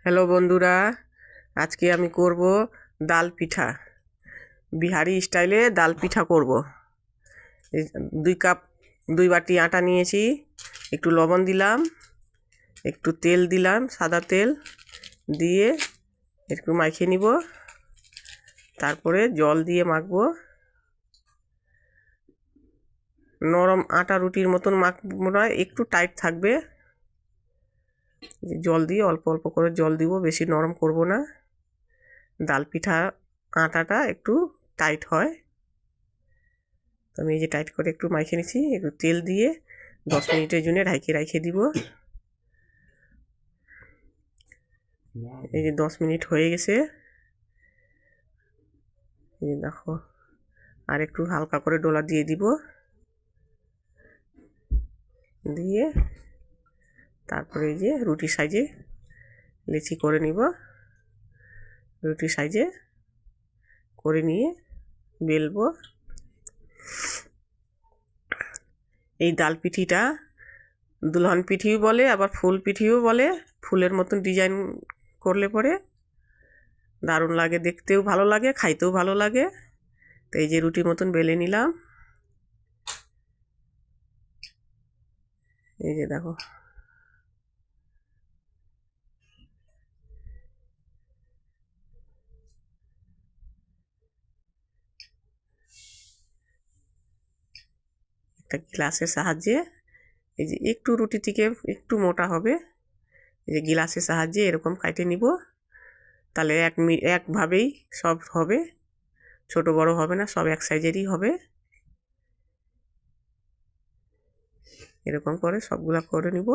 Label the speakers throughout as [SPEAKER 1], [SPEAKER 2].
[SPEAKER 1] Hello বন্ধুরা, আজকে আমি করব ডাল পিঠা। বিহারি স্টাইলে ডাল পিঠা করব। এই 2 কাপ 2 বাটি আটা নিয়েছি, একটু লবণ দিলাম, একটু তেল দিলাম, সাদা তেল দিয়ে একটু মাখিয়ে নিব। তারপরে জল দিয়ে মাখবো। নরম আটা রুটির মতন মাখবো না, একটু টাইট থাকবে। জল দিয়ে অল্প অল্প করে জল দিব, বেশি নরম করব না। ডাল পিঠা আটাটা একটু টাইট হয়। তো আমি এই যে টাইট করে একটু মাখিয়ে নিচ্ছি, একটু তেল দিয়ে 10 মিনিটের জন্য ঢাইকে দিব। এই যে 10 মিনিট হয়ে গেছে, এই যে দেখো। আর একটু হালকা করে ডোলা দিয়ে দিব, দিয়ে তারপরে এই যে রুটি সাইজে লেচি করে নিব। রুটি সাইজে করে নিয়ে বেলবো। এই ডাল পিঠিটা দুলহন পিঠিও বলে, আবার ফুল পিঠিও বলে। ফুলের মতন ডিজাইন করলে পরে দারুণ লাগে, দেখতেও ভালো লাগে, খাইতেও ভালো লাগে। তো এই যে রুটির মতন বেলে নিলাম, এই যে দেখো। একটা গ্লাসের সাহায্যে, এই যে একটু রুটি থেকে একটু মোটা হবে, এই যে গ্লাসের সাহায্যে এরকম কাটে নিব। তাহলে একভাবেই সব হবে, ছোট বড় হবে না, সব এক সাইজেরই হবে। এরকম করে সবগুলা করে নিব।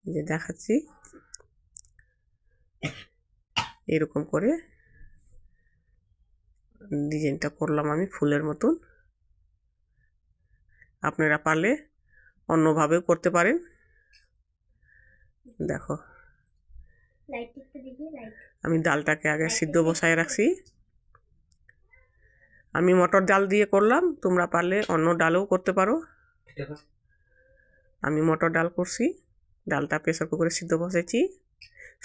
[SPEAKER 1] এই যে দেখাচ্ছি, এরকম করে ডিজাইনটা করলাম আমি ফুলের মতন। আপনারা পারলে অন্যভাবেও করতে পারেন। দেখো, আমি ডালটাকে আগে সিদ্ধ বসায় রাখছি। আমি মটর ডাল দিয়ে করলাম, তোমরা পারলে অন্য ডালও করতে পারো। আমি মটর ডাল করছি, ডালটা প্রেসার কুকারে সিদ্ধ বসাইছি।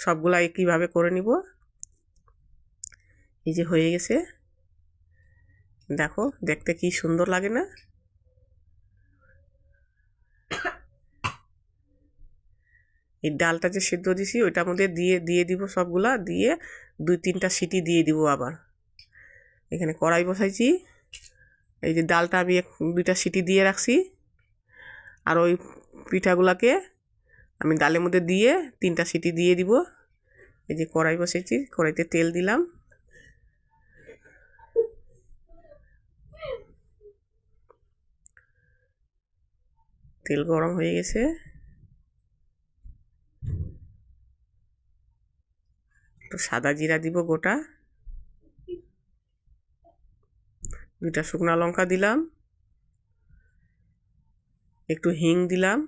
[SPEAKER 1] সবগুলা একইভাবে করে নিব। এই যে হয়ে গেছে, দেখো দেখতে কি সুন্দর লাগে না? এই ডালটা যে সিদ্ধ দিছি ওইটার মধ্যে দিয়ে দিব সবগুলা, দিয়ে 2-3টা সিটি দিয়ে দিব। আবার এখানে কড়াই বসাইছি, এই যে ডালটা আমি 2টা সিটি দিয়ে রাখছি। আর ওই পিঠাগুলাকে আমি ডালের মধ্যে দিয়ে 3টা সিটি দিয়ে দিব। এই যে কড়াই বসেছি, কড়াইতে তেল দিলাম, তেল গরম হয়ে গেছে। একটু সাদা জিরা দিব গোটা, 2টা শুকনা লঙ্কা দিলাম, একটু হিং দিলাম,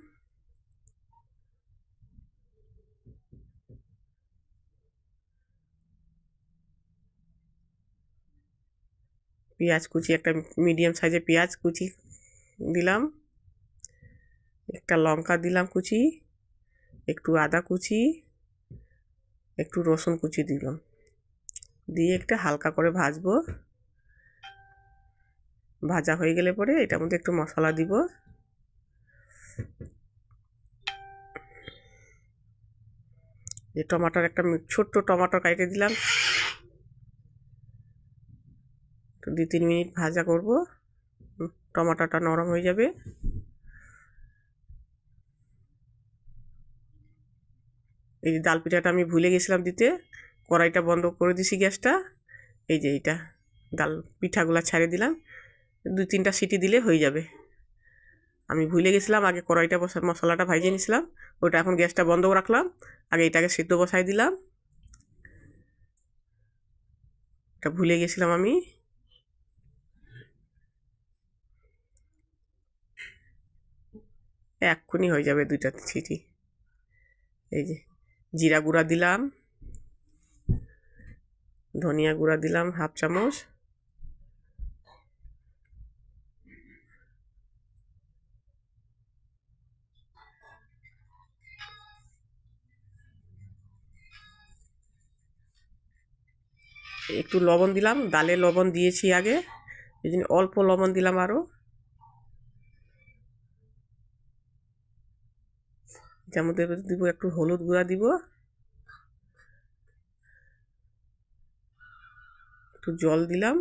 [SPEAKER 1] পেঁয়াজ কুচি, একটা মিডিয়াম সাইজের পেঁয়াজ কুচি দিলাম, একটা লঙ্কা দিলাম কুচি, একটু আদা কুচি, একটু রসুন কুচি দিলাম, দিয়ে একটা হালকা করে ভাজবো। ভাজা হয়ে গেলে পরে এটার মধ্যে একটু মশলা দিব। যে টমাটোর একটা ছোট্ট টমাটো কেটে দিলাম, 2-3 মিনিট ভাজা করব, টমাটোটা নরম হয়ে যাবে। এই যে ডাল পিঠাটা আমি ভুলে গেছিলাম দিতে, কড়াইটা বন্ধ করে দিছি গ্যাসটা। এই যে এইটা ডাল পিঠাগুলা ছাড়িয়ে দিলাম, 2-3টা সিটি দিলে হয়ে যাবে। আমি ভুলে গেছিলাম, আগে কড়াইটা মশলাটা ভাজিয়ে নিয়েছিলাম, ওটা এখন গ্যাসটা বন্ধ রাখলাম। আগে এটাকে সিদ্ধ বসাই দিলাম, এটা ভুলে গেছিলাম আমি। এক্ষুনি হয়ে যাবে 2টা সিটি। এই যে জিরা গুঁড়া দিলাম, ধনিয়া গুঁড়া দিলাম 1/2 চামচ, একটু লবণ দিলাম, ডালে লবণ দিয়েছি আগে, এই জন্য অল্প লবণ দিলাম আরও। যার মধ্যে দিব একটু হলুদ গুঁড়া দিব, একটু জল দিলাম,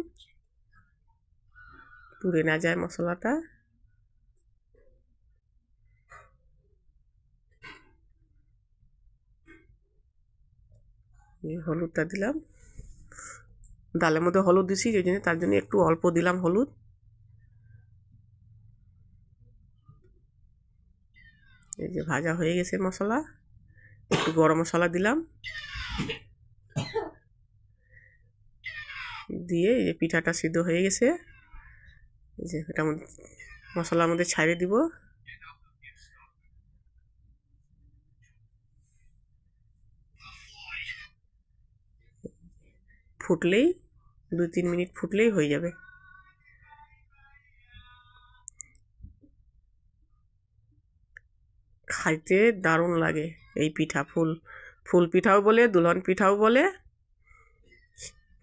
[SPEAKER 1] পুড়ে না যায় মশলাটা। হলুদটা দিলাম, ডালের মধ্যে হলুদ দিছি ওই জন্য, তার জন্য একটু অল্প দিলাম হলুদ। এই যে ভাজা হয়ে গেছে মশলা, একটু গরম মশলা দিলাম, দিয়ে এই যে পিঠাটা সিদ্ধ হয়ে গেছে, এই যে এটা মশলার মধ্যে ছাড়িয়ে দিব। ফুটলেই 2-3 মিনিট ফুটলেই হয়ে যাবে। খাইতে দারুণ লাগে এই পিঠা, ফুল পিঠাও বলে, দুলহন পিঠাও বলে,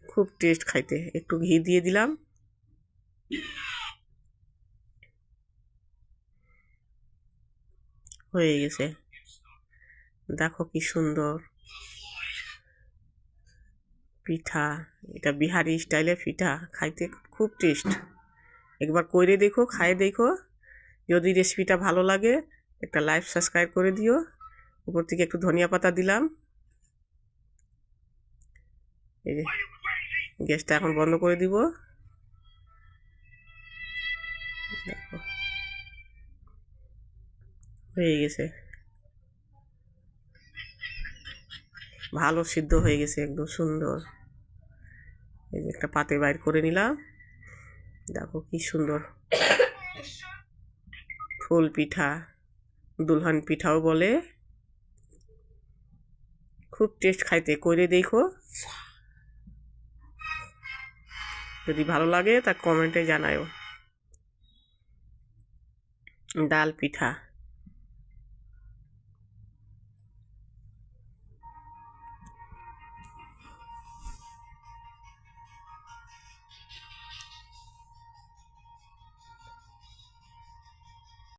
[SPEAKER 1] খুব টেস্ট খাইতে। একটু ঘি দিয়ে দিলাম, হয়ে গেছে। দেখো কি সুন্দর পিঠা, এটা বিহারি স্টাইলের পিঠা, খাইতে খুব টেস্ট। একবার করে দেখো, খাই দেখো। যদি রেসিপিটা ভালো লাগে একটা লাইক সাবস্ক্রাইব করে দিও। উপর থেকে একটু ধনিয়া পাতা দিলাম। এই যে গ্যাসটা এখন বন্ধ করে দিব। দেখো হয়ে গেছে, ভালো সিদ্ধ হয়ে গেছে, একদম সুন্দর। এই যে একটা পাতে বাইর করে নিলাম, দেখো কি সুন্দর ফুল পিঠা, দুলহান পিঠাও বলে, খুব টেস্ট খাইতে। করে দেখো, যদি ভালো লাগে তা কমেন্টে জানাও। ডাল পিঠা।